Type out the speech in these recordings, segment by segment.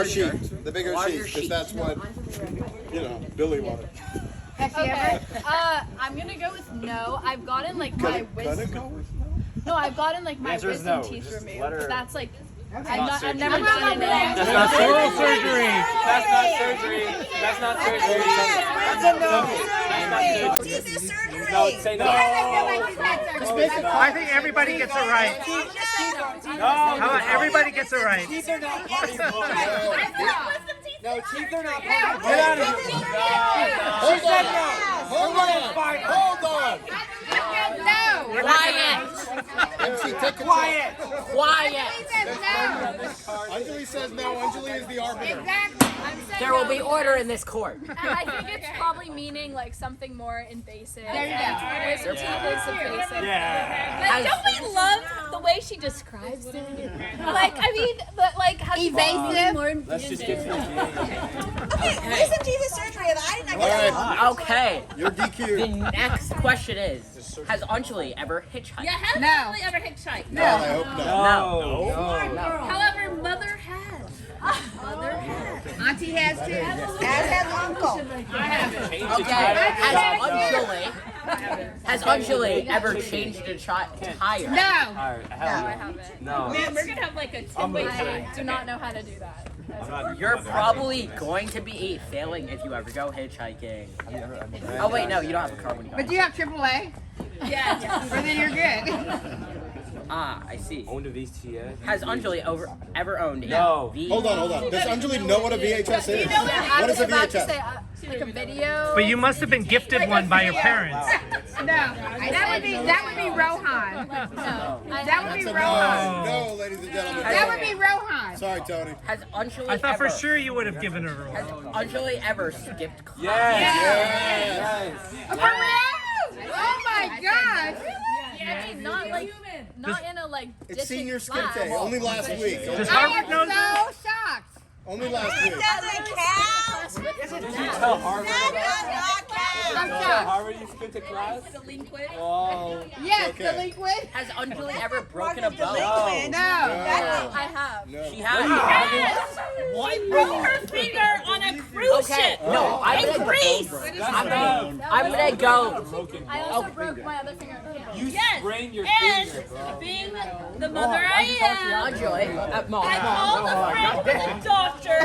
The bigger sheet, because that's what, Billy wanted. Okay. I'm gonna go with no. I've gotten like my wisdom. No, I've gotten like my wisdom teeth removed. But that's like I've never done it. That's not oral surgery. That's not surgery. That's not surgery. That's a no. Teeth is surgery. No, say no. I think everybody gets it right. How about everybody gets it right? Teeth are not part of it. No, teeth are not part of it. Get out of here. Hold on. No. Quiet. MC, take control. Quiet. Anjali says no. Anjali is the arbiter. Exactly. I'm saying There will be order in this court. And I think it's probably meaning like something more invasive. There you go. Wisdom teeth is invasive. Yeah. But don't we love the way she describes it? Like, I mean, but like how she Evasive. more Let's just get to the Okay, wisdom teeth is surgery, and I did not get that. Okay. You're The DQ. next question is, has Anjali ever hitchhiked? Yeah, has No. Anjali ever hitchhiked? No, I hope not. No. However, mother has. Mother has. Auntie has too. As has uncle. Okay. Has Anjali ever changed a tire? No. Alright, I hell haven't. no. Man, we're gonna have like a 10-way tie. I do not know how to do that. You're probably going to be failing if you ever go hitchhiking. Oh wait, no, you don't have a car when you go. But do you have AAA? Yeah. Or then you're good. Ah, I see. Owned a VTS. Has Anjali ever owned a No. V? Hold on. Does Anjali know what a VHS is? I What was is a about to VHS? say like a video. But you must have been gifted one by your parents. No. That would be Rohan. No. That would be That's a Rohan. no, ladies and gentlemen. That would be Rohan. Sorry, Tony. Has Anjali I thought for ever, sure you would have given her Has a Anjali ever skipped class? Yes. For real? Oh my gosh. I mean, not in a like. It's senior skip class. day. Only last week. Does I Harvard know am that? so shocked. Only last week. Doesn't count. Did you tell Harvard? That does not Did you count. tell Harvard you skipped a class? Delinquent. Oh. Yes, Okay. delinquent. Has Anjali ever broken a bone? No. I have. No. She has. Yes. What? Broke her finger on a cruise Okay, ship. no, I'm In gonna Greece. I'm gonna go. I also broke my other finger. You Yes. sprained your And finger. being the mother I am, Anjali, Mom. I called a friend who's a doctor,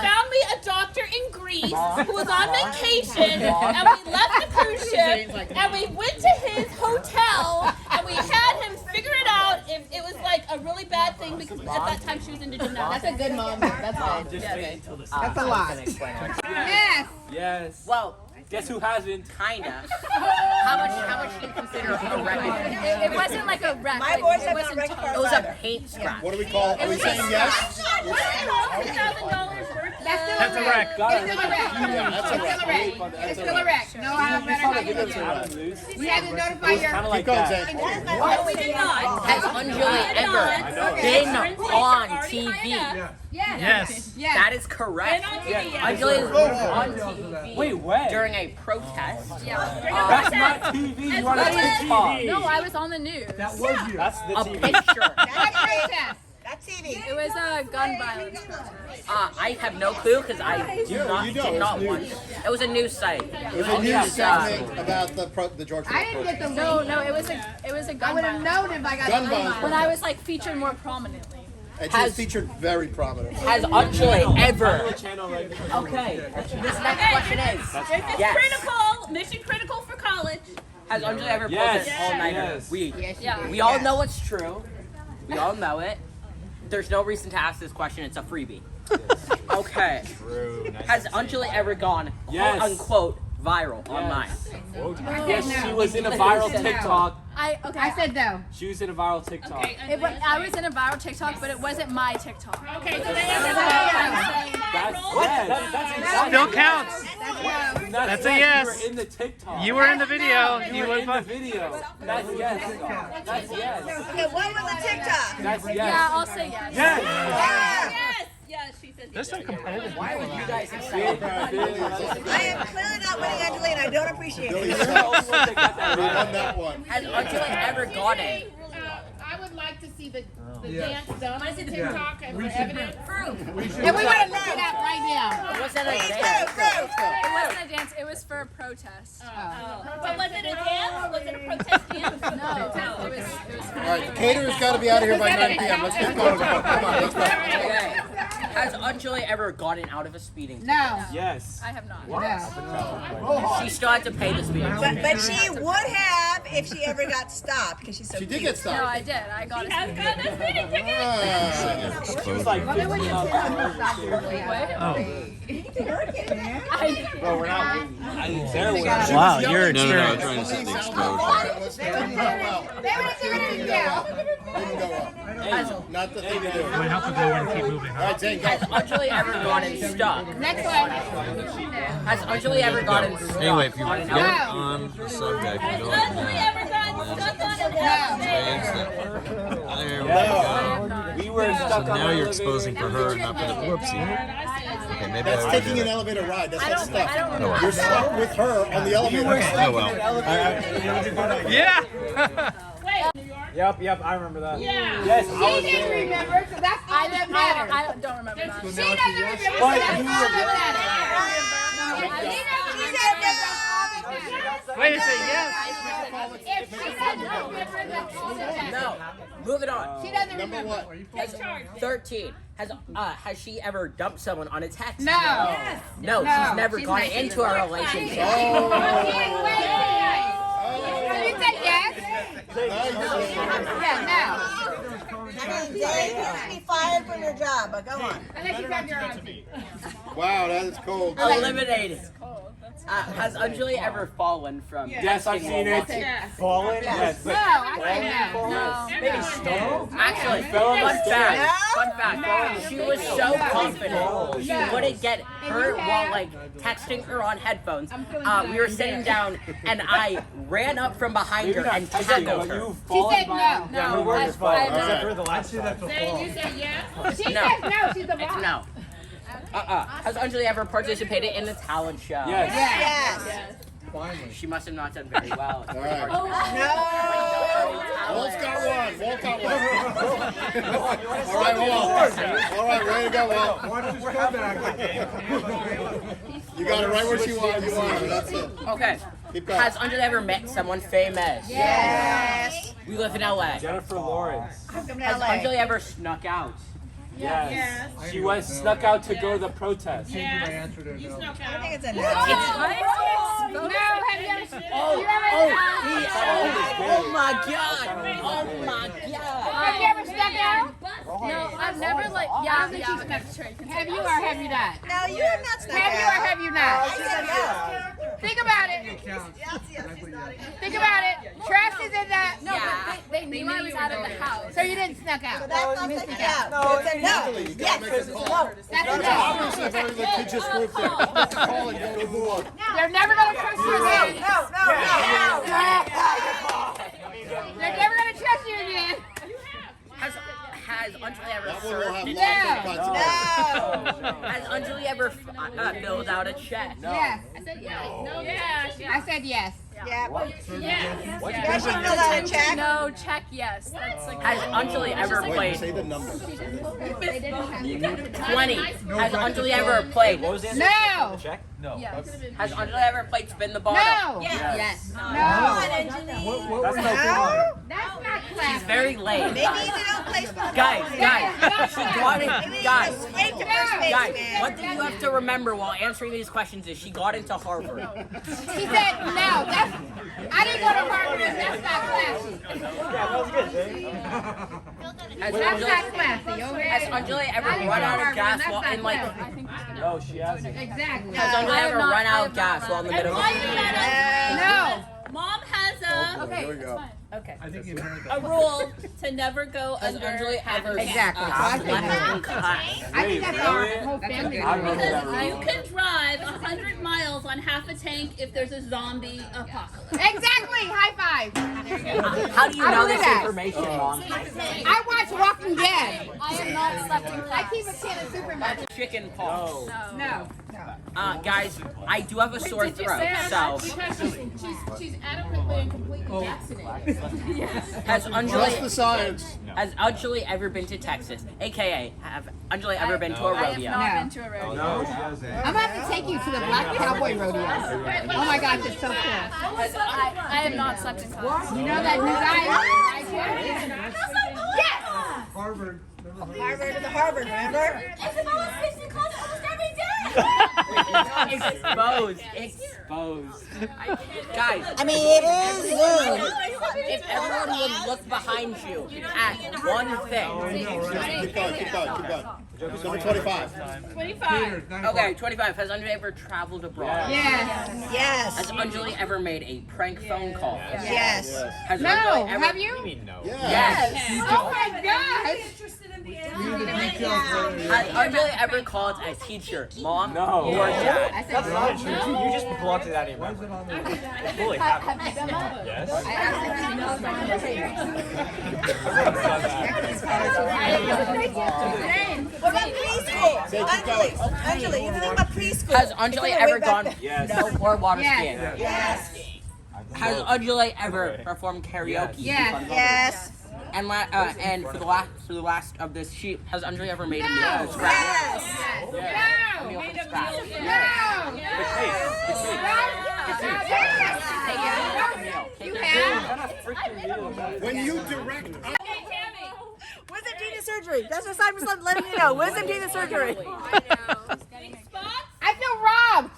found me a doctor in Greece who was on vacation, and we left the cruise ship, and we went to his hotel, and we had him figure it out if it was like a really bad thing because at that time she was into gymnastics. That's a good mom. That's all. That's a lot. Yes. Yes. Well, Guess who hasn't? kinda. How much do you consider a wreck? It wasn't like a wreck. My like, boys it have wasn't not wrecked It was a paint scratch. What do we call? Are we saying yes? $2,000 worth. That's still That's a wreck. It's still a wreck. Yeah, that's a It's still a wreck. wreck. It's still a wreck. No, I have better how you do it. We had to notify your. Kind of Keep like going, that. Zane. No, we did not. Has Anjali ever been on TV? Yes. Yes. That is correct. Been on TV, yes. Anjali is on TV Wait, when? during a protest. That's not TV. You are on TikTok. No, I was on the news. That's the A TV. picture. That's protest. That's TV. It was a gun violence protest. I have no clue because I You don't. did not It's watch news. it. It was a news site. It was a news segment about the George I Floyd didn't get protest. the No, link. no, it was a I gun would have violence. known if I got Gun the violence. link. When I was like featured more prominently. And she was featured very prominently. Has Anjali ever? Channel right here. Okay. This next question is: This is Yes. critical, mission critical for college. Has Anjali ever pulled Yes. an all-nighter? Yes. We all know it's true. We all know it. There's no reason to ask this question. It's a freebie. Okay. True. Nice. Has Anjali ever gone Yes. quote unquote viral online? Yes, she was in a viral TikTok. I said no. She was in a viral TikTok. Okay, I was in a viral TikTok, but it wasn't my TikTok. okay, so they Still counts. That's a yes. You were in the TikTok. You were in the video. You You were would in the video. That's yes. That's yes. Okay, what was the TikTok? That's yes. Yeah, I'll say yes. Yes. Yes, yes, she says There's yes. some competitive. Why are you guys excited? I am clearly not winning, Anjali, and I don't appreciate Billy it. You're the only one that got that We right. won that one. Has Anjali ever gotten? I would like to see the dance done on TikTok and for evidence. Proof. And we want to look it up right now. What's that? It wasn't a dance. It was for a protest. But was it a dance? Was it a protest dance? No, it was. All right, the caterer's got to be out of here by 9 p.m. Let's get going. Come on, let's go. Okay. Has Anjali ever gotten out of a speeding ticket? No. Yes. I have not. No. She still had to pay the speeding ticket. But she would have if she ever got stopped because she's so She cute. did get No, stopped. I did. I got Has it. got the speeding ticket. She was like, Well, they wouldn't have said no stop there. well, we're not. Wow, you're experienced. experienced. Trying to set the exposure. Let's go. They would have given it down. Didn't go up. Not the thing to do. It would help if they were to keep moving. All right, Zayn, go. Has Anjali ever gotten stuck? Next one. Has Anjali ever gotten stuck? Anyway, if you on an get elevator? on the subject, Has go Anjali ever gotten stuck on an elevator? There we go. We were stuck So on now the you're elevator. exposing for her, not for the whoopsie. Okay, maybe That's I would taking do an that. elevator ride. That's I not don't. stuck. I don't remember. You're stuck with her on the elevator. Oh well. Yeah. Wait. Yep, I remember that. Yeah. Yes, She I was didn't there. remember, so that's all that matters. I don't remember that. She doesn't remember, so But that's you all were that matters. Wait a second, yes. If she doesn't remember, that's all that matters. No. Moving on. She doesn't Number remember. what? 13. Has she ever dumped someone on a text? No. No, No, she's never she's gone not. into a relationship. You said yes? Yeah, no. I mean, Zayn, you should be fired from your job, but go on. Unless you got your own. Wow, that is cold. Eliminated. Has Anjali ever fallen from Yes, I've texting seen while it. walking? Fallen? Yes. No, I said no. No. Maybe stumbled. Actually, fell on the fun stairs. fact. Fun fact. She was so confident she wouldn't get hurt while like texting her on headphones. We were sitting down and I ran up from behind her and tackled her. She said no. Yeah, her word is fallen. I have Except for the last two. Zayn, you said yes? She No. says no, she's a boss. No. Has Anjali ever participated in the talent show? Yes. Yes. She must have not done very well. All right. No. Walt's got one. Walt got one. All right, Walt. All right, way to go, Walt. You got it right where she wanted. You wanted it. That's it. Okay. Keep going. Has Anjali ever met someone famous? Yes. We live in LA. Jennifer Lawrence. Come to Has LA. Anjali ever snuck out? Yes. She was snuck out to go to the protest. Yes. You snuck I out. think it's a no. No, have you ever Oh my god! Oh my god! have you ever snuck out? No, I've never like. Yeah, that's true. Have you or have you not? No, you have not snuck Have you or out. have you I not? said no. Think about it. Yes, she's nodding. Think about it. Trash is in that. No, but they knew I was out of the house. So you didn't snuck out. So that's not snuck out. No, it's a no. You gotta make a call. That's a no. Obviously, very litigious group there. Make a call and go move on. They're never gonna trust you again. No. They're never gonna trust you again. Has Anjali ever That one will have surfed? long-term consequences. No. Has Anjali ever filled out a check? Yes. I said yeah. I said yes. Yeah. Yes. You guys should fill out a check. No, check yes. That's like. Has Anjali ever Wait, say played the number. 20? Has Anjali ever played? What was the answer? No. Check? No. Yes. Has Anjali ever played spin the bottle? No. Yes. No. That's no No. That's not She's classy. very lame. Maybe you don't play spot. Guys, she got it. Maybe you Guys, just scrape to first base, guys, man. one thing you have to remember while answering these questions is she got into Harvard. She said no. That's. I didn't go to Harvard. And that's not classy. Yeah, that was good, Zayn. Has That's not Anjali, classy. Okay. has Anjali ever I didn't run go to out of Harvard, gas and that's while not in like? classy. No, she hasn't. Exactly. Has Anjali ever not- run I out have of gas not while in the run middle? Why you gotta? No. Mom has Okay, here we go. a rule to never go Has under. Anjali ever Exactly. So I think slept no. in class? I think that's our really? whole family. I remember that Because you rule. can drive 100 miles on half a tank if there's a zombie apocalypse. Exactly. High five. How do you I know believe this that. information, Mom? I watch Walking Dead. I have not slept in I class. keep a can of supermarket. Chicken pox. No. No. Guys, I do have a sore throat, so Because she's adequately and completely vaccinated. has Trust the Anjali science. ever been to Texas? AKA, have Anjali ever been to a I have rodeo? not been to a rodeo. I'm gonna have to take you to the Black Cowboy Rodeo. Oh my gosh, it's so cool. I have not slept in class. You know that new guy? Harvard, the Harvard, remember? Exposed. Guys, I mean, it is Zoom. if everyone would look behind you at one thing. Keep going. Number 25. 25. Okay, 25. Has Anjali ever traveled abroad? Yes. Yes. Has Anjali ever made a prank phone call? Yes. Has No, Anjali ever... have you? Yes. Oh my gosh. Has Anjali ever called a teacher, mom, or dad? That's not true. You just blocked it out of your memory. Fully happened. Have you done that? Yes. What about preschool? Anjali, you think about preschool? Has Anjali ever gone Yes. no or water Yes. skiing? Yes. Has Anjali ever performed karaoke? Yes. Yes. And for the last of this sheet, has Anjali ever made a meal from scratch? Yes. A meal from scratch. You have? When you direct. Wisdom teeth surgery. That's what Simon's letting you know. Wisdom teeth surgery. I feel robbed.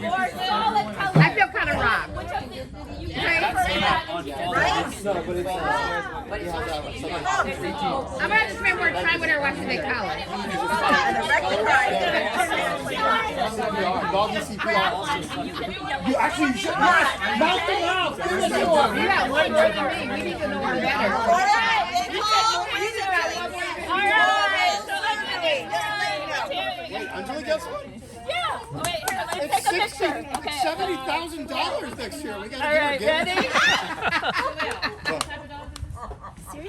I feel kind of robbed. I'm gonna have to spend more time with her watching the college. Doggy CPR. You actually should not mouth to mouth. You got one more than me. We need to know her better. Anjali gets one? Yeah. Wait, here, let me It's take a picture. Okay. $70,000 next year. We gotta All give her right, a gift. ready?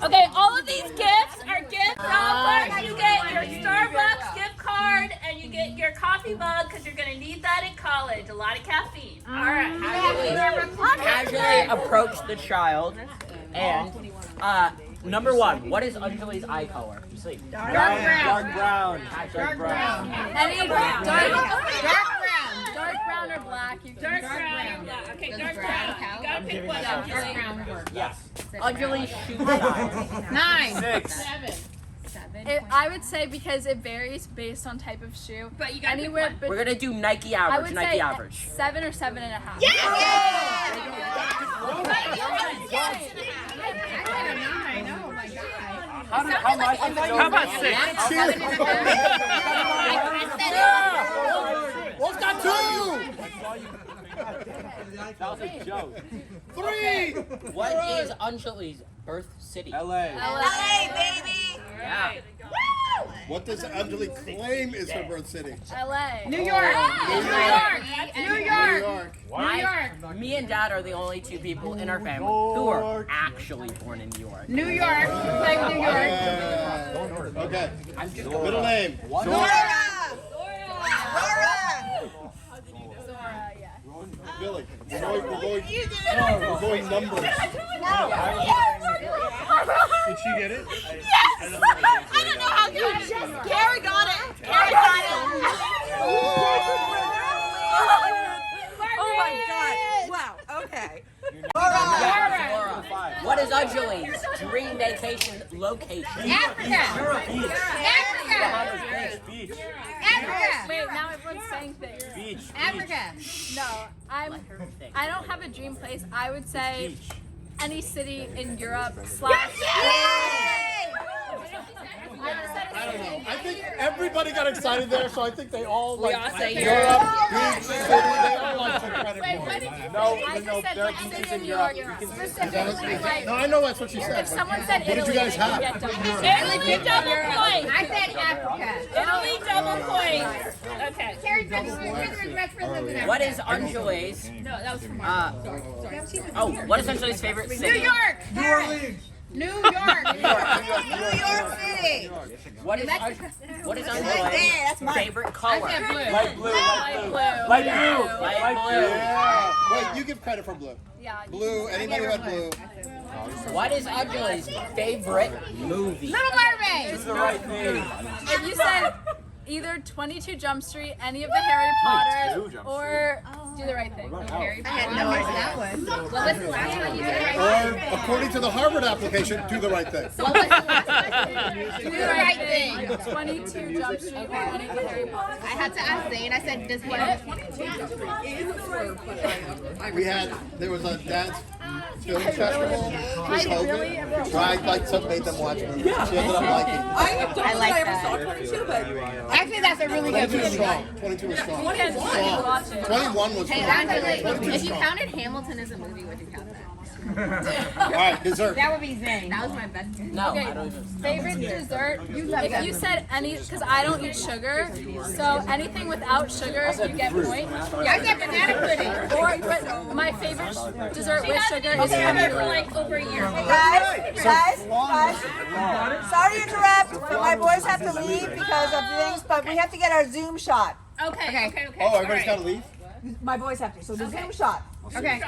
Okay, all of these gifts are gift wrappers. You get your Starbucks gift card and you get your coffee mug because you're going to need that in college. A lot of caffeine. All right. Casually approach the child and number one, what is Anjali's eye color? Dark brown. Dark brown. Dark brown. Any dark Dark brown. brown or black. You can Dark brown. Okay, dark brown. You got to pick one. Dark Anjali. brown works. Yes. Anjali's shoe size. 9. 6. 7. I would say because it varies based on type of shoe. But you got to pick Anywhere, one. but We're gonna do Nike I average. would Nike say average. 7 or 7.5. How much? How about 6? Wolf's got 2. That was a joke. 3. What is Anjali's birth city? LA. LA, baby. Yeah. What does Anjali claim is her birth city? LA. New York. New York. New York. New York. Me and Dad are the only two people in our family who are actually born in New York. New York. Play with New York. Okay. Middle name. Laura. Billy. We're going numbers. Did she get it? I don't know how you just. Carrie got it. Carrie got it. Oh my God. Wow. Okay. Laura. What is Anjali's dream vacation location? Africa. Africa. Beach. Africa. Wait, now everyone's saying things. Beach. Africa. No, I don't have a dream place. I would say any city in Europe / I don't know. I think everybody got excited there, so I think they all like all say Europe, beach, city. They all like the credit Wait, for what it. did you No, I just no, said there are like beaches city in in New Europe. York. You can- Specifically, like, No, I know that's what she said. if someone said What did Italy, you guys they have? could get double. Italy double point. I said Africa. Italy double point. Okay. Carrie's best friend lives in Africa. What is Anjali's? No, that was from What is Anjali's favorite city? New York. New Orleans. New York. New York City. Hey. What is That's mine. favorite color? Light blue. Light blue. Light blue. Yeah. Wait, you give credit for blue. Yeah. Blue. Anybody who had blue? What is Anjali's favorite movie? Little Mermaid. It's the right thing. If you said either 22 Jump Street, any of the Harry Potters, or Do the Right Thing. I had no idea that one. What was the last one you did? Or, according to the Harvard application, do the right thing. What was the last one? Do the right thing. 22 Jump Street or any of the Harry Potters. I had to ask Zayn. I said, does he There was a dance film festival with COVID. I made them watch movies. She ended up liking it. I like that. Actually, that's a really good 22 is movie. strong. 22 is strong. Watch it. 21 was Hey, strong. Anjali, 22 if is you strong. counted Hamilton as a movie, would you count that? All right, dessert. That would be Zayn. That was my best guess. No, Okay, I don't even. favorite dessert. If you said any, because I don't eat sugar, so anything without sugar, you get point. I said banana pudding. Or but my favorite dessert with sugar is for strawberry. like over a year. Guys, sorry to interrupt, but my boys have to leave because of things, but we have to get our Zoom shot. Okay. Oh, everybody's got to leave? My boys have to, so the Zoom shot. Okay.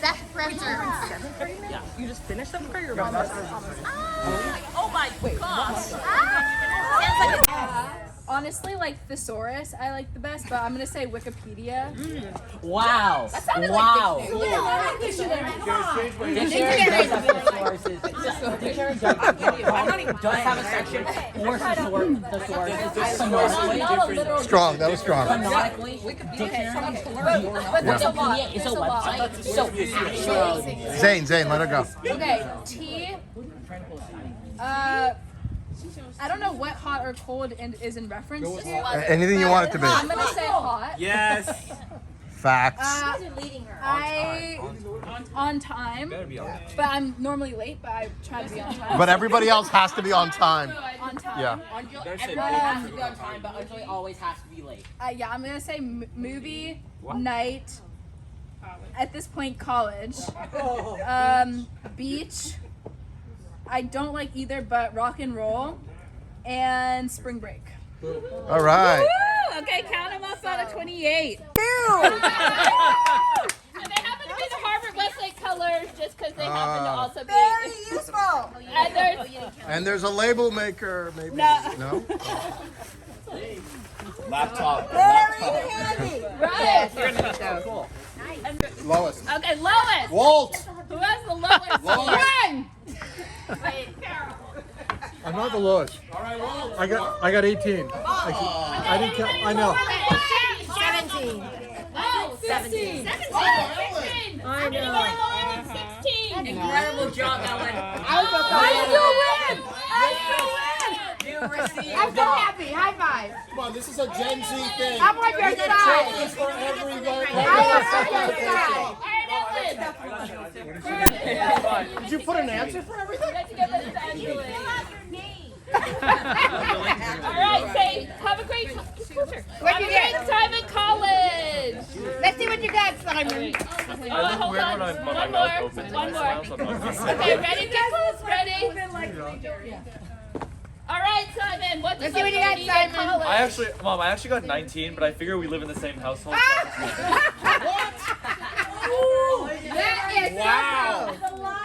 That's pressure. You just finished them or you're about to? Oh my gosh. Honestly, like thesaurus, I like the best, but I'm gonna say Wikipedia. Wow. Wow. Dictionary does have thesauruses. Dictionary does have a section for thesaurus. Canonically. Strong. That was strong. Canonically, dictionary Wikipedia is a website. So actually, Zayn, let her go. Okay, T. I don't know what hot or cold is in reference to. Anything you want it to be. I'm gonna say hot. Yes. Facts. I on time, but I'm normally late. But I try to be on time. But everybody else has to be on time. On time. Yeah. everybody has to be on time, but Anjali always has to be late. Yeah, I'm gonna say movie night. At this point, college. Beach. I don't like either, but rock and roll, and spring break. All right. Woo! Okay, count them up out of 28. And they happen to be the Harvard Westlake colors just because they happen to also be. Very useful. And there's And there's a label maker, maybe. No? Laptop. Very handy. right. Cool. Lois. Okay, lowest. Walt. Who has the lowest? Lois. One. I'm not the lowest. All right, Walt. I got 18. I didn't count. I know. 17. Oh, 17. 17. I'm gonna go lower than 16. Incredible job, Ellen. I'm so happy. High five. Come on, this is a Gen Z thing. I'm on your We get side. trophies for every Did you put an answer for everything? Let's give it to Anjali. All right, say, have a great time. What'd you get? Time in college. Let's see what you got, Simon. Hold on. One more. Okay, ready? Get close. Ready? All right, Simon. What does Let's see what you got, in Simon. college? Mom, I actually got 19, but I figure we live in the same household. That is Wow.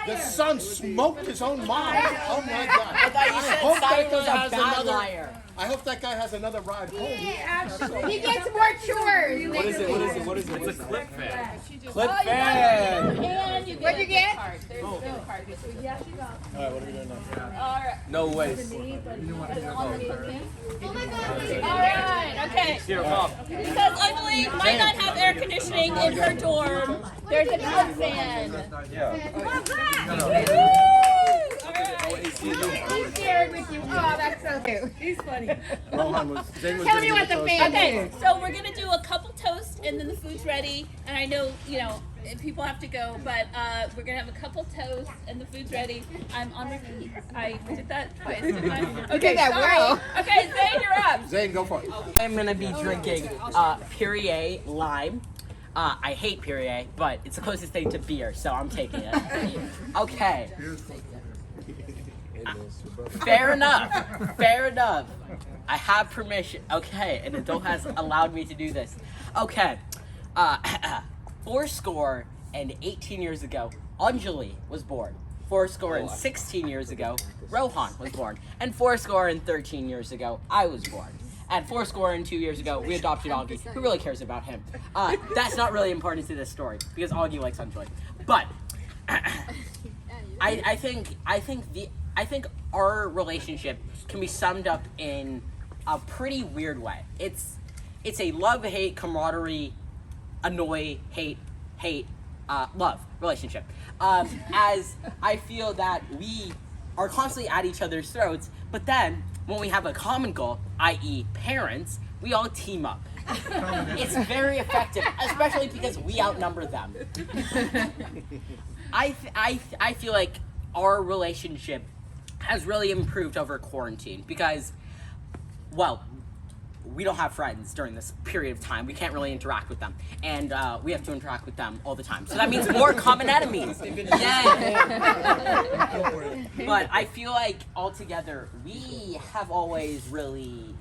The son smoked his own mom. Oh my God. I thought you said Simon was a bad liar. I hope that guy has another ride home. He gets more chores. What is it? It's a clip fan. Clip fan. And you What'd you get? All right, what are we doing now? All right. No way. All right. Okay. Here, Mom. Because Anjali might not have air conditioning in her dorm, there's a clip fan. He's sharing with you. Oh, that's so cute. He's funny. Rohan was Tell me what the fan Okay, so we're gonna do a couple toast, and then the food's ready. And I know, people have to go, but we're gonna have a couple toasts, and the food's ready. I'm on repeat. I did that twice, didn't I? Okay, sorry. Okay, Zayn, you're up. Zayn, go for it. I'm gonna be drinking Perrier Lime. I hate Perrier, but it's the closest thing to beer, so I'm taking it. Okay. Fair enough. Fair enough. I have permission. Okay, an adult has allowed me to do this. Okay. 418 years ago, Anjali was born. 416 years ago, Rohan was born. And 413 years ago, I was born. And 402 years ago, we adopted Augie. Who really cares about him? That's not really important to this story because Augie likes Anjali. But I think our relationship can be summed up in a pretty weird way. It's a love-hate, camaraderie, annoy, hate, love relationship. As I feel that we are constantly at each other's throats, but then when we have a common goal, i.e. parents, we all team up. It's very effective, especially because we outnumber them. I feel like our relationship has really improved over quarantine because, well, we don't have friends during this period of time. We can't really interact with them. And we have to interact with them all the time. So that means more common enemies. Yeah. But I feel like altogether, we have always really,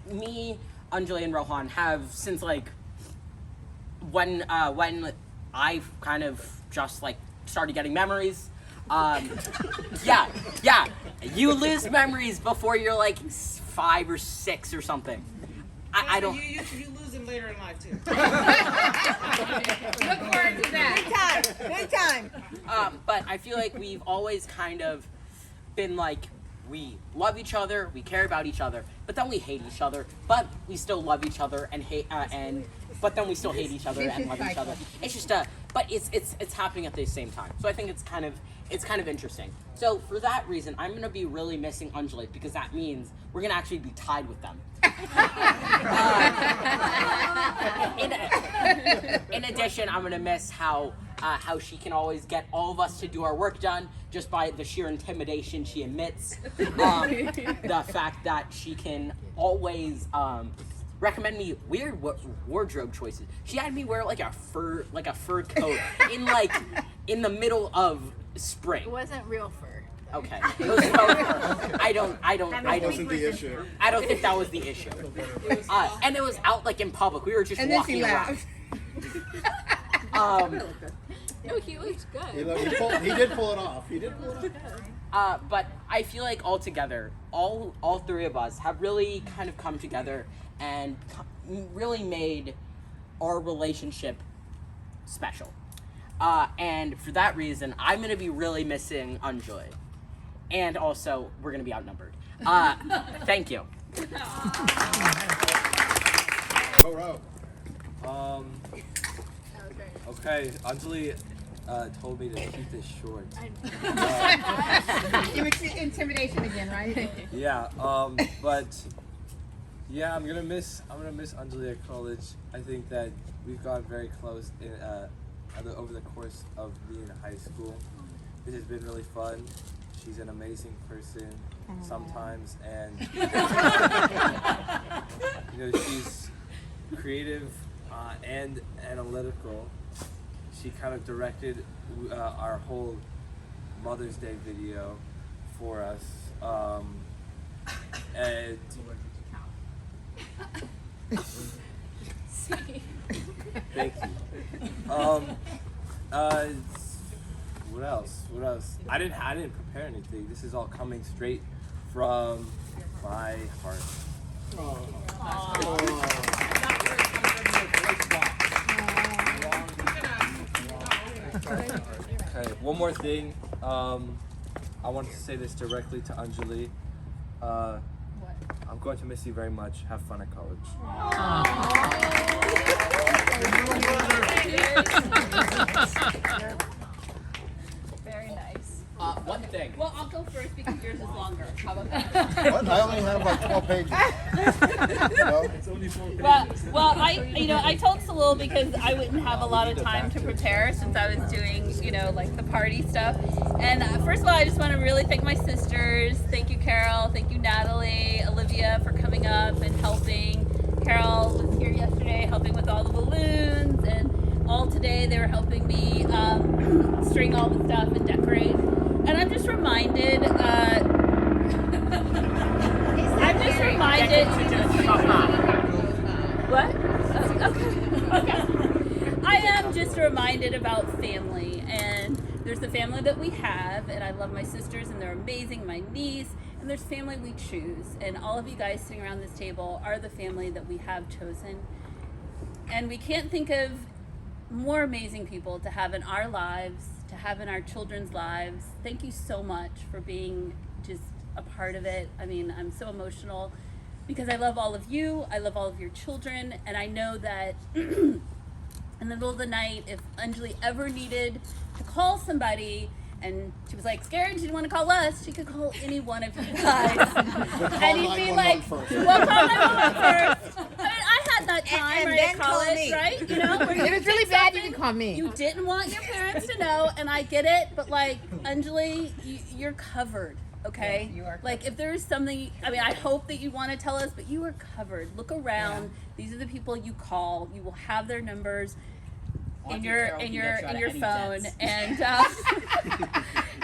me, Anjali, and Rohan have since when I've kind of just started getting memories. Yeah. You lose memories before you're 5 or 6 or something. I don't. You lose them later in life too. Look forward to that. Big time. But I feel like we've always kind of been we love each other, we care about each other, but then we hate each other, but we still love each other and but then we still hate each other and love each other. It's just but it's happening at the same time. So I think it's kind of interesting. So for that reason, I'm gonna be really missing Anjali because that means we're gonna actually be tied with them. In addition, I'm gonna miss how she can always get all of us to do our work done just by the sheer intimidation she emits. The fact that she can always recommend me weird wardrobe choices. She had me wear a fur coat in the middle of spring. It wasn't real fur. Okay. It was faux fur. I don't wasn't the issue. I don't think that was the issue. And it was out in public. We were just walking around. No, he looks good. He did pull it off. But I feel like altogether, all three of us have really kind of come together and really made our relationship special. And for that reason, I'm going to be really missing Anjali. And also, we're going to be outnumbered. Thank you. Go, Ro. Okay, Anjali told me to keep this short. Intimidation again, right? Yeah, but yeah, I'm gonna miss Anjali at college. I think that we've gotten very close over the course of being in high school. It has been really fun. She's an amazing person sometimes, and she's creative and analytical. She kind of directed our whole Mother's Day video for us, and thank you. What else? I didn't prepare anything. This is all coming straight from my heart. Okay, one more thing. I wanted to say this directly to Anjali. I'm going to miss you very much. Have fun at college. Very nice. One thing. Well, I'll go first because yours is longer. How about that? What? I only have 12 pages. Well, I told Salil because I wouldn't have a lot of time to prepare since I was doing, like the party stuff. And first of all, I just want to really thank my sisters. Thank you, Carol. Thank you, Natalie, Olivia, for coming up and helping. Carol was here yesterday helping with all the balloons, and all today they were helping me string all the stuff and decorate. And I'm just reminded. What? Okay. I am just reminded about family, and there's the family that we have, and I love my sisters, and they're amazing, my niece, and there's family we choose, and all of you guys sitting around this table are the family that we have chosen, and we can't think of more amazing people to have in our lives, to have in our children's lives. Thank you so much for being just a part of it. I mean, I'm so emotional because I love all of you, I love all of your children, and I know that in the middle of the night, if Anjali ever needed to call somebody and she was like scared, she didn't want to call us, she could call any one of you guys. And he'd be like, well, call 911 first. I mean, I had that time right at college, right? It was really bad you didn't call me. You didn't want your parents to know, and I get it, but like, Anjali, you're covered. Okay, yeah, you are. Like if there's something, I mean, I hope that you want to tell us, but you are covered. Look around. Yeah. These are the people you call. You will have their numbers in your phone, and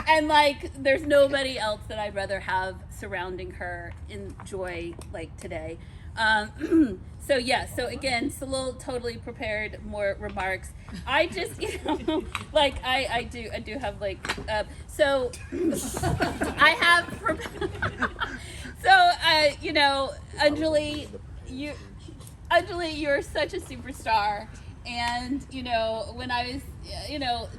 and like there's nobody else that I'd rather have surrounding her in joy like today. So again, Salil totally prepared more remarks. I just, like I do have like, so I have, Anjali, you're such a superstar. And, when I was,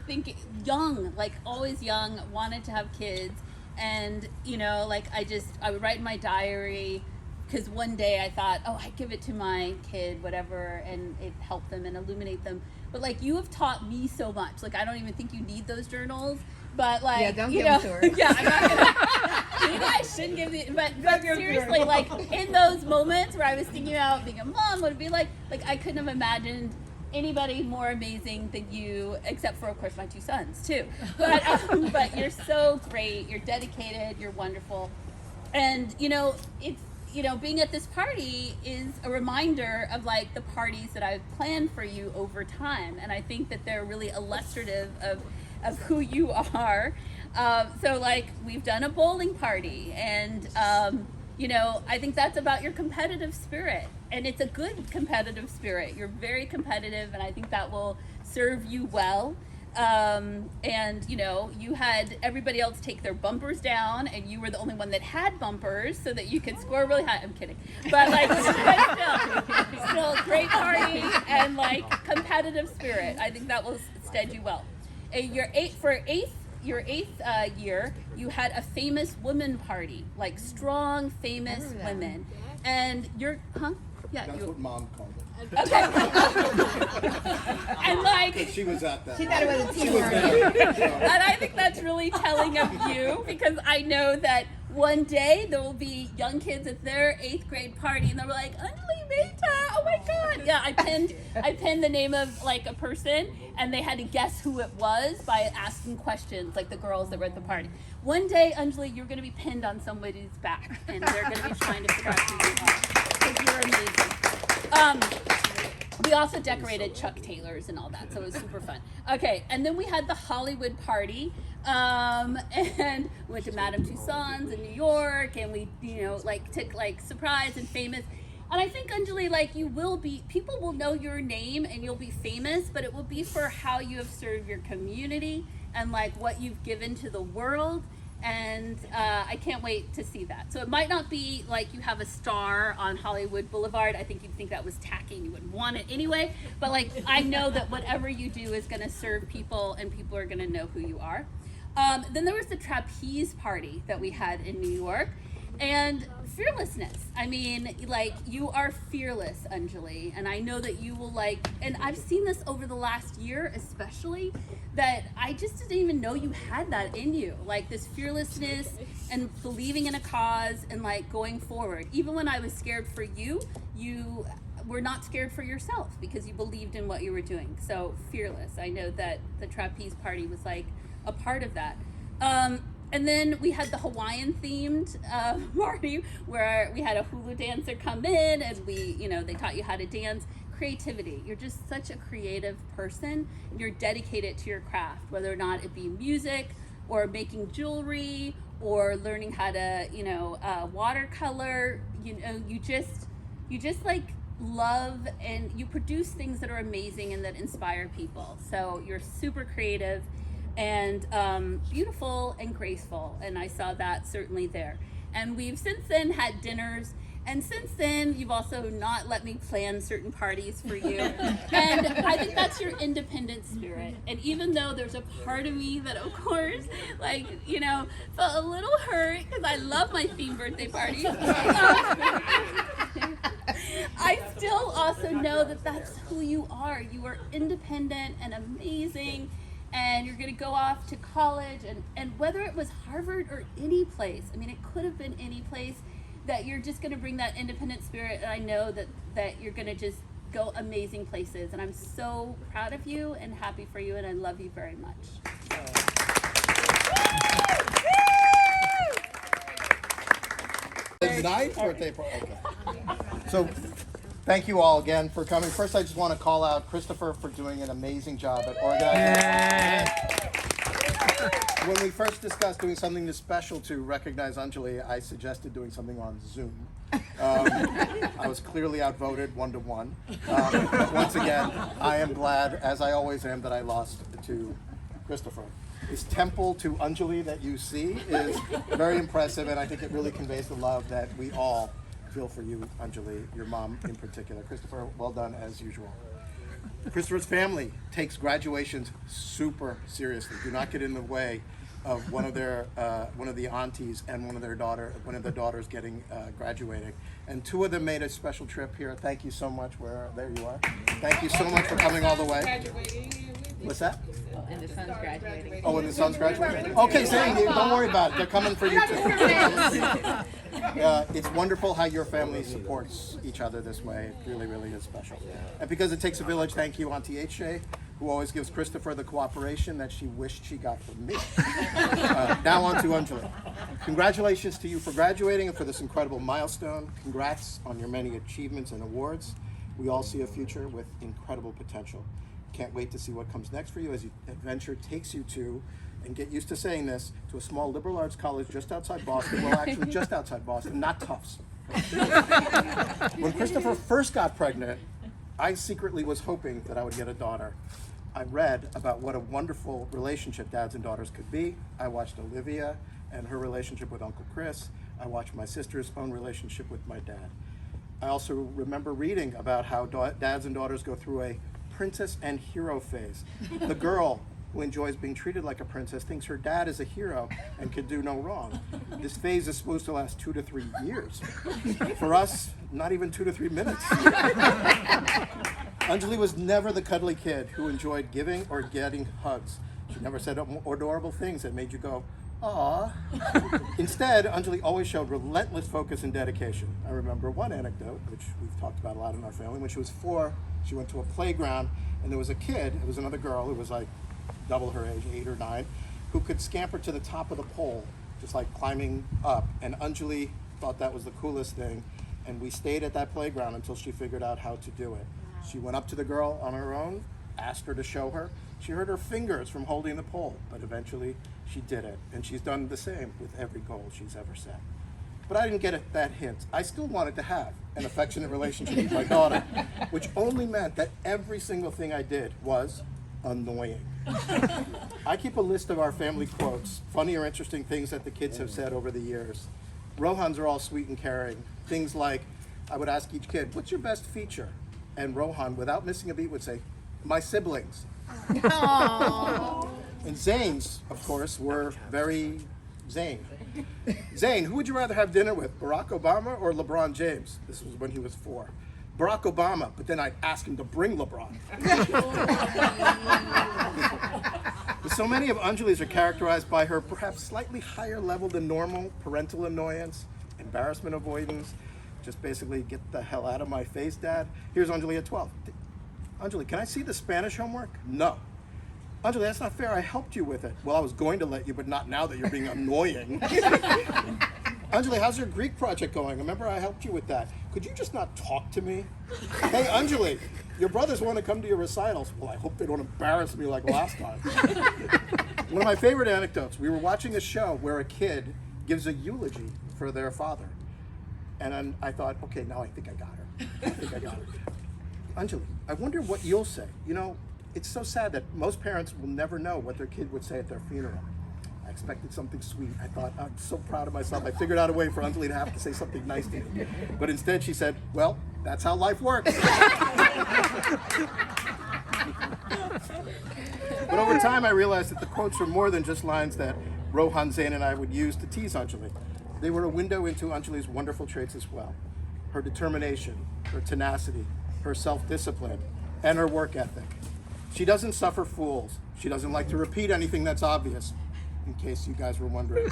thinking young, like always young, wanted to have kids. And, I would write in my diary, because one day I thought, I'd give it to my kid, whatever, and it helped them and illuminate them. But like, you have taught me so much. Like, I don't even think you need those journals. But like, yeah, don't give them to her. Yeah, I'm not gonna. Maybe I shouldn't give the. But seriously, like in those moments where I was thinking about being a mom, what it'd be like I couldn't have imagined anybody more amazing than you, except for of course my two sons too. But you're so great. You're dedicated. You're wonderful, and it's. Being at this party is a reminder of like the parties that I've planned for you over time, and I think that they're really illustrative of who you are. So like we've done a bowling party, and I think that's about your competitive spirit, and it's a good competitive spirit. You're very competitive, and I think that will serve you well. And you had everybody else take their bumpers down, and you were the only one that had bumpers so that you could score really high. I'm kidding, but like still great party and like competitive spirit. I think that will stead you well. Your eighth year, you had a famous women party, like strong famous women, and you're yeah. That's what Mom called it. Okay. And like she was at that. She thought it was a tea party. And I think that's really telling of you, because I know that one day there will be young kids at their 8th grade party, and they'll be like, Anjali Mehta, oh my God. Yeah, I pinned the name of like a person, and they had to guess who it was by asking questions, like the girls that were at the party. One day, Anjali, you're going to be pinned on somebody's back, and they're going to be trying to figure out who you are, because you're amazing. We also decorated Chuck Taylors and all that, so it was super fun. Okay, and then we had the Hollywood party, and went to Madame Tussauds in New York, and we, took like surprise and famous. And I think, Anjali, like people will know your name and you'll be famous, but it will be for how you have served your community and like what you've given to the world. And I can't wait to see that. So it might not be like you have a star on Hollywood Boulevard. I think you'd think that was tacky and you wouldn't want it anyway. But like, I know that whatever you do is going to serve people, and people are going to know who you are. Then there was the trapeze party that we had in New York. And fearlessness. I mean, like, you are fearless, Anjali, and I know that you will and I've seen this over the last year especially, that I just didn't even know you had that in you, like this fearlessness and believing in a cause and like going forward. Even when I was scared for you, you were not scared for yourself because you believed in what you were doing. So fearless. I know that the trapeze party was like a part of that. And then we had the Hawaiian themed party where we had a hula dancer come in and they taught you how to dance. Creativity. You're just such a creative person and you're dedicated to your craft, whether or not it be music or making jewelry or learning how to, watercolor. You just like love and you produce things that are amazing and that inspire people. So you're super creative and beautiful and graceful, and I saw that certainly there. And we've since then had dinners, and since then you've also not let me plan certain parties for you. And I think that's your independent spirit. And even though there's a part of me that of course felt a little hurt because I love my theme birthday parties, I still also know that that's who you are. You are independent and amazing, and you're going to go off to college, and whether it was Harvard or any place, I mean, it could have been any place, that you're just going to bring that independent spirit, and I know that you're going to just go amazing places, and I'm so proud of you and happy for you, and I love you very much. Ninth birthday party. Okay. So, thank you all again for coming. First, I just want to call out Christopher for doing an amazing job at organizing. When we first discussed doing something this special to recognize Anjali, I suggested doing something on Zoom. I was clearly outvoted 1-1. But once again, I am glad, as I always am, that I lost to Christopher. This temple to Anjali that you see is very impressive, and I think it really conveys the love that we all feel for you, Anjali, your mom in particular. Christopher, well done as usual. Christopher's family takes graduations super seriously. Do not get in the way of one of the aunties and one of the daughters getting graduating. And two of them made a special trip here. Thank you so much. There you are. Thank you so much for coming all the way. What's that? And the son's graduating. Oh, and the son's graduating? Okay, Zayn, don't worry about it. They're coming for you too. It's wonderful how your family supports each other this way. It really, really is special. And because it takes a village, thank you, Auntie H.J., who always gives Christopher the cooperation that she wished she got from me. Now on to Anjali. Congratulations to you for graduating and for this incredible milestone. Congrats on your many achievements and awards. We all see a future with incredible potential. Can't wait to see what comes next for you as your adventure takes you to, and get used to saying this, to a small liberal arts college just outside Boston. Well, actually just outside Boston, not Tufts. When Christopher first got pregnant, I secretly was hoping that I would get a daughter. I read about what a wonderful relationship dads and daughters could be. I watched Olivia and her relationship with Uncle Chris. I watched my sister's own relationship with my dad. I also remember reading about how dads and daughters go through a princess and hero phase. The girl who enjoys being treated like a princess thinks her dad is a hero and can do no wrong. This phase is supposed to last 2 to 3 years. For us, not even 2 to 3 minutes. Anjali was never the cuddly kid who enjoyed giving or getting hugs. She never said adorable things that made you go, "Aw." Instead, Anjali always showed relentless focus and dedication. I remember one anecdote, which we've talked about a lot in our family. When she was 4, she went to a playground, and there was a kid, it was another girl who was like double her age, 8 or 9, who could scamper to the top of the pole, just like climbing up. And Anjali thought that was the coolest thing. And we stayed at that playground until she figured out how to do it. She went up to the girl on her own, asked her to show her. She hurt her fingers from holding the pole, but eventually she did it. And she's done the same with every goal she's ever set. But I didn't get that hint. I still wanted to have an affectionate relationship with my daughter, which only meant that every single thing I did was annoying. I keep a list of our family quotes, funny or interesting things that the kids have said over the years. Rohan's are all sweet and caring. Things like, I would ask each kid, "What's your best feature?" And Rohan, without missing a beat, would say, "My siblings." And Zayn's, of course, were very Zayn. Zayn, who would you rather have dinner with, Barack Obama or LeBron James? This was when he was 4. Barack Obama, but then I'd ask him to bring LeBron. So many of Anjali's are characterized by her perhaps slightly higher level than normal parental annoyance, embarrassment avoidance, just basically, get the hell out of my face, Dad. Here's Anjali at 12. Anjali, can I see the Spanish homework? No. Anjali, that's not fair. I helped you with it. Well, I was going to let you, but not now that you're being annoying. Anjali, how's your Greek project going? Remember I helped you with that. Could you just not talk to me? Hey, Anjali, your brothers want to come to your recitals. Well, I hope they don't embarrass me like last time. One of my favorite anecdotes, we were watching a show where a kid gives a eulogy for their father. And then I thought, okay, now I think I got her. Anjali, I wonder what you'll say. You know, it's so sad that most parents will never know what their kid would say at their funeral. I expected something sweet. I thought, I'm so proud of myself. I figured out a way for Anjali to have to say something nice to me. But instead she said, well, that's how life works. But over time I realized that the quotes were more than just lines that Rohan, Zayn, and I would use to tease Anjali. They were a window into Anjali's wonderful traits as well. Her determination, her tenacity, her self-discipline, and her work ethic. She doesn't suffer fools. She doesn't like to repeat anything that's obvious, in case you guys were wondering.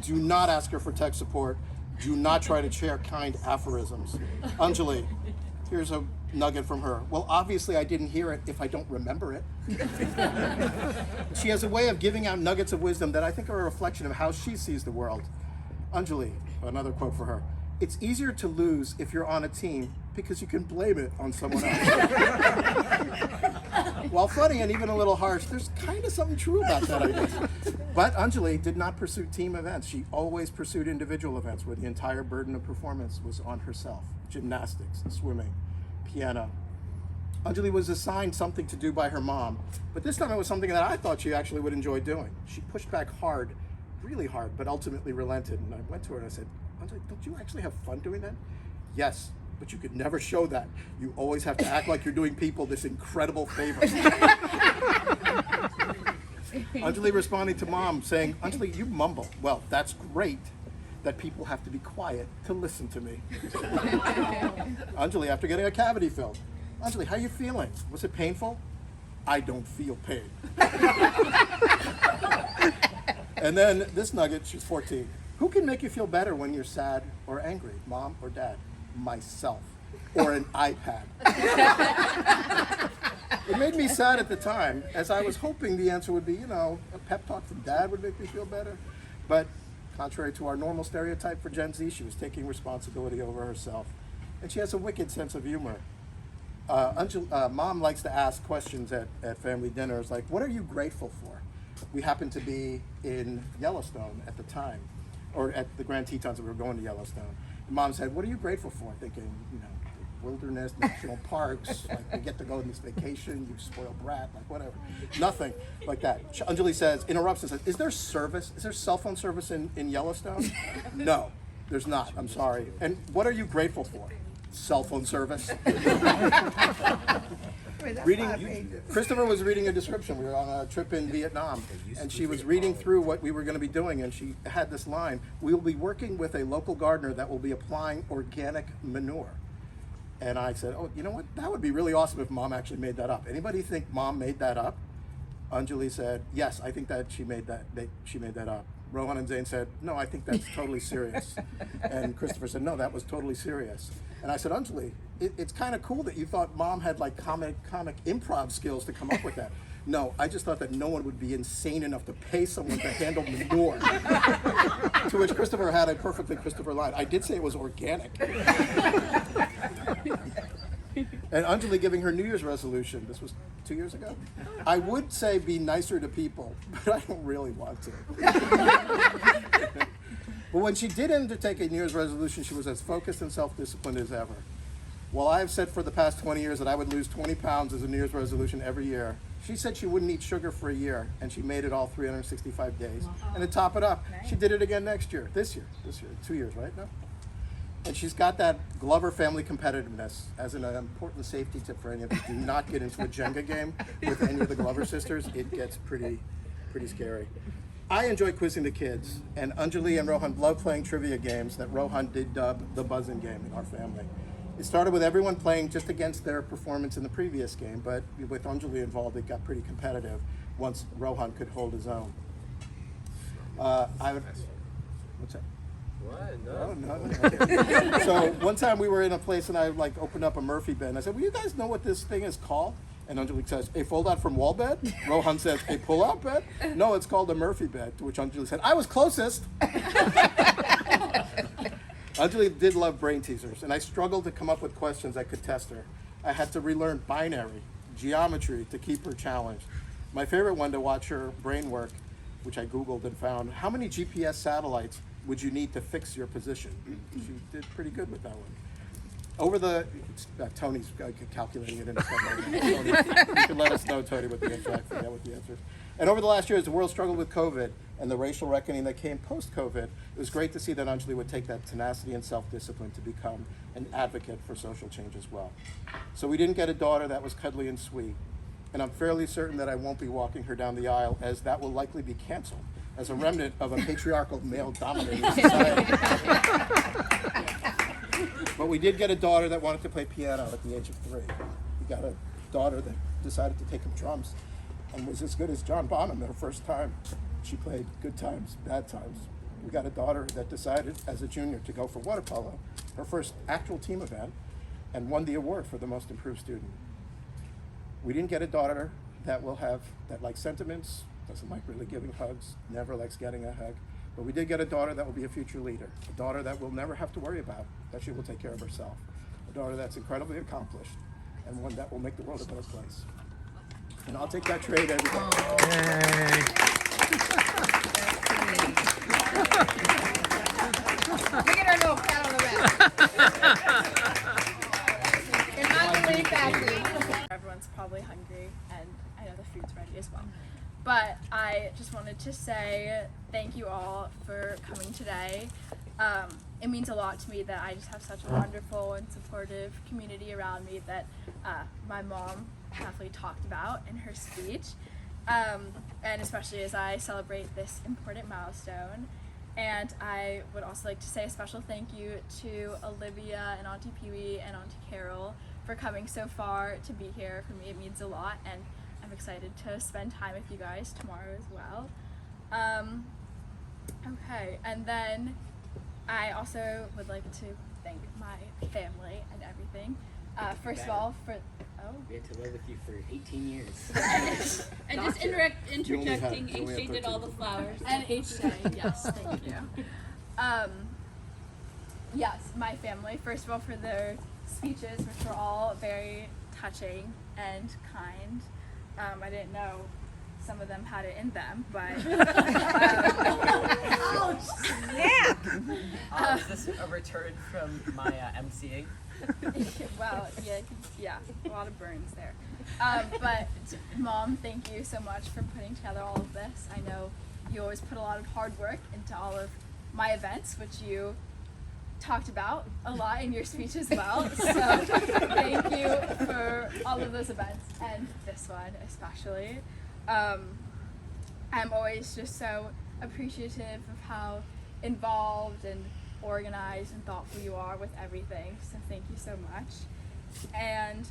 Do not ask her for tech support. Do not try to share kind aphorisms. Anjali, here's a nugget from her. Well, obviously I didn't hear it if I don't remember it. She has a way of giving out nuggets of wisdom that I think are a reflection of how she sees the world. Anjali, another quote for her. It's easier to lose if you're on a team because you can blame it on someone else. While funny and even a little harsh, there's kind of something true about that, I guess. But Anjali did not pursue team events. She always pursued individual events where the entire burden of performance was on herself. Gymnastics, swimming, piano. Anjali was assigned something to do by her mom, but this time it was something that I thought she actually would enjoy doing. She pushed back hard, really hard, but ultimately relented. And I went to her and I said, Anjali, don't you actually have fun doing that? Yes, but you could never show that. You always have to act like you're doing people this incredible favor. Anjali responding to mom saying, Anjali, you mumble. Well, that's great that people have to be quiet to listen to me. Anjali, after getting a cavity filled. Anjali, how are you feeling? Was it painful? I don't feel pain. And then this nugget, she's 14. Who can make you feel better when you're sad or angry? Mom or dad? Myself. Or an iPad. It made me sad at the time, as I was hoping the answer would be, you know, a pep talk from dad would make me feel better. But contrary to our normal stereotype for Gen Z, she was taking responsibility over herself. And she has a wicked sense of humor. Mom likes to ask questions at family dinners like, what are you grateful for? We happened to be in Yellowstone at the time, or at the Grand Tetons, we were going to Yellowstone. And Mom said, what are you grateful for? Thinking, you know, wilderness, national parks, like we get to go on this vacation, you spoiled brat, like whatever. Nothing like that. Anjali says, interrupts and says, is there service? Is there cell phone service in Yellowstone? No, there's not, I'm sorry. And what are you grateful for? Cell phone service. Christopher was reading a description. We were on a trip in Vietnam, and she was reading through what we were going to be doing, and she had this line, we will be working with a local gardener that will be applying organic manure. And I said, oh, you know what? That would be really awesome if Mom actually made that up. Anybody think Mom made that up? Anjali said, yes, I think that she made that up. Rohan and Zayn said, no, I think that's totally serious. And Christopher said, no, that was totally serious. And I said, Anjali, it's kind of cool that you thought Mom had like comic improv skills to come up with that. No, I just thought that no one would be insane enough to pay someone to handle manure. To which Christopher had a perfectly Christopher line. I did say it was organic. And Anjali giving her New Year's resolution, this was 2 years ago. I would say be nicer to people, but I don't really want to. But when she did undertake a New Year's resolution, she was as focused and self-disciplined as ever. While I have said for the past 20 years that I would lose 20 pounds as a New Year's resolution every year, she said she wouldn't eat sugar for a year, and she made it all 365 days. And to top it up, she did it again next year, this year, 2 years, right? No? And she's got that Glover family competitiveness as an important safety tip for any of you. Do not get into a Jenga game with any of the Glover sisters. It gets pretty scary. I enjoy quizzing the kids, and Anjali and Rohan love playing trivia games that Rohan did dub the buzzing game in our family. It started with everyone playing just against their performance in the previous game, but with Anjali involved, it got pretty competitive once Rohan could hold his own. What's that? What? No. So one time we were in a place and I like opened up a Murphy bed and I said, "Well, you guys know what this thing is called?" And Anjali says, "A fold-out from wall bed." Rohan says, "A pull-out bed." No, it's called a Murphy bed. To which Anjali said, "I was closest." Anjali did love brain teasers, and I struggled to come up with questions that could test her. I had to relearn binary, geometry to keep her challenged. My favorite one to watch her brain work, which I Googled and found, how many GPS satellites would you need to fix your position? She did pretty good with that one. Tony's calculating it in his head right now. Tony, you can let us know, Tony, what the answer. I forget what the answer is. And over the last year, as the world struggled with COVID and the racial reckoning that came post-COVID, it was great to see that Anjali would take that tenacity and self-discipline to become an advocate for social change as well. So we didn't get a daughter that was cuddly and sweet. And I'm fairly certain that I won't be walking her down the aisle, as that will likely be canceled as a remnant of a patriarchal male-dominated society. But we did get a daughter that wanted to play piano at the age of 3. We got a daughter that decided to take up drums and was as good as John Bonham her first time. She played good times, bad times. We got a daughter that decided as a junior to go for water polo, her first actual team event, and won the award for the most improved student. We didn't get a daughter that likes sentiments, doesn't like really giving hugs, never likes getting a hug. But we did get a daughter that will be a future leader, a daughter that will never have to worry about, that she will take care of herself, a daughter that's incredibly accomplished, and one that will make the world a better place. And I'll take that trade every day. Look at her little pat on the back. In my belief, actually. Everyone's probably hungry, and I know the food's ready as well. But I just wanted to say thank you all for coming today. It means a lot to me that I just have such a wonderful and supportive community around me that my mom definitely talked about in her speech. And especially as I celebrate this important milestone. And I would also like to say a special thank you to Olivia and Auntie Pee-wee and Auntie Carol for coming so far to be here. For me, it means a lot, and I'm excited to spend time with you guys tomorrow as well. Okay, and then I also would like to thank my family and everything. First of all, we had to live with you for 18 years. And just interjecting, HJ did all the flowers. And HJ, yes, thank you. Yes, my family, first of all, for their speeches, which were all very touching and kind. I didn't know some of them had it in them, but Oh, snap! Is this a return from my MCA? well, yeah, a lot of burns there. But Mom, thank you so much for putting together all of this. I know you always put a lot of hard work into all of my events, which you talked about a lot in your speech as well. So thank you for all of those events and this one especially. I'm always just so appreciative of how involved and organized and thoughtful you are with everything, so thank you so much. And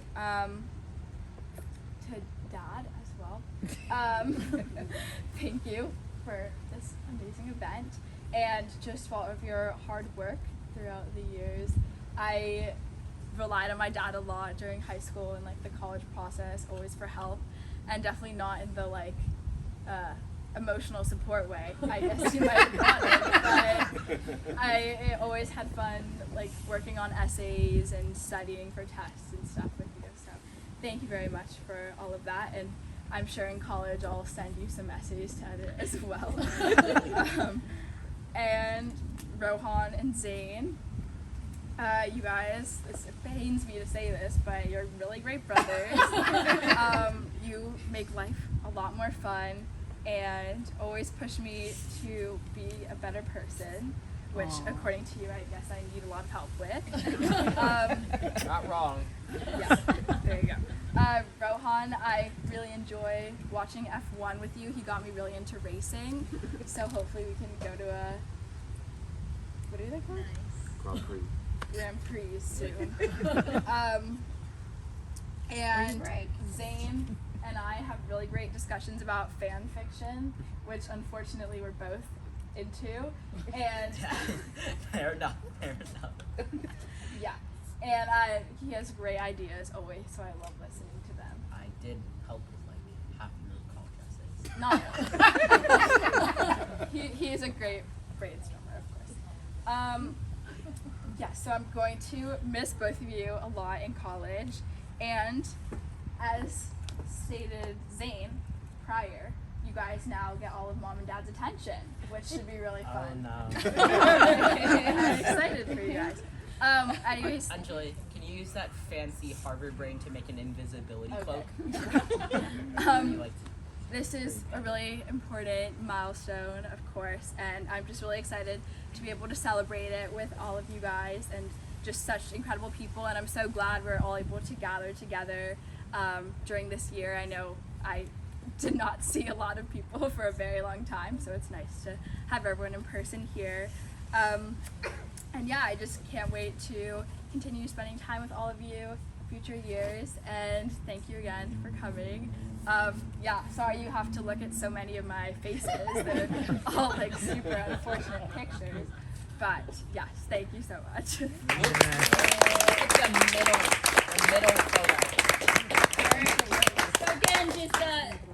to Dad as well, thank you for this amazing event and just for all of your hard work throughout the years. I relied on my dad a lot during high school and like the college process, always for help, and definitely not in the like emotional support way, I guess you might have thought it, but I always had fun like working on essays and studying for tests and stuff with you, so thank you very much for all of that, and I'm sure in college I'll send you some essays to edit as well. And Rohan and Zayn, you guys, it pains me to say this, but you're really great brothers. You make life a lot more fun and always push me to be a better person, which according to you, I guess I need a lot of help with. Not wrong. Yeah, there you go. Rohan, I really enjoy watching F1 with you. He got me really into racing, so hopefully we can go to a, what are they called? Grand Prix soon. And Zayn and I have really great discussions about fan fiction, which unfortunately we're both into, and Fair enough. yeah, and he has great ideas always, so I love listening to them. I did help with like half your college essays. Not he is a great brainstormer, of course. Yeah, so I'm going to miss both of you a lot in college, and as stated Zayn prior, you guys now get all of mom and dad's attention, which should be really fun. Oh no. I'm excited for you guys. Anyways, Anjali, can you use that fancy Harvard brain to make an invisibility cloak? This is a really important milestone, of course, and I'm just really excited to be able to celebrate it with all of you guys and just such incredible people, and I'm so glad we're all able to gather together during this year. I know I did not see a lot of people for a very long time, so it's nice to have everyone in person here. And yeah, I just can't wait to continue spending time with all of you future years, and thank you again for coming. Yeah, sorry you have to look at so many of my faces. They're all like super unfortunate pictures. But yes, thank you so much. It's a middle photo. So again, just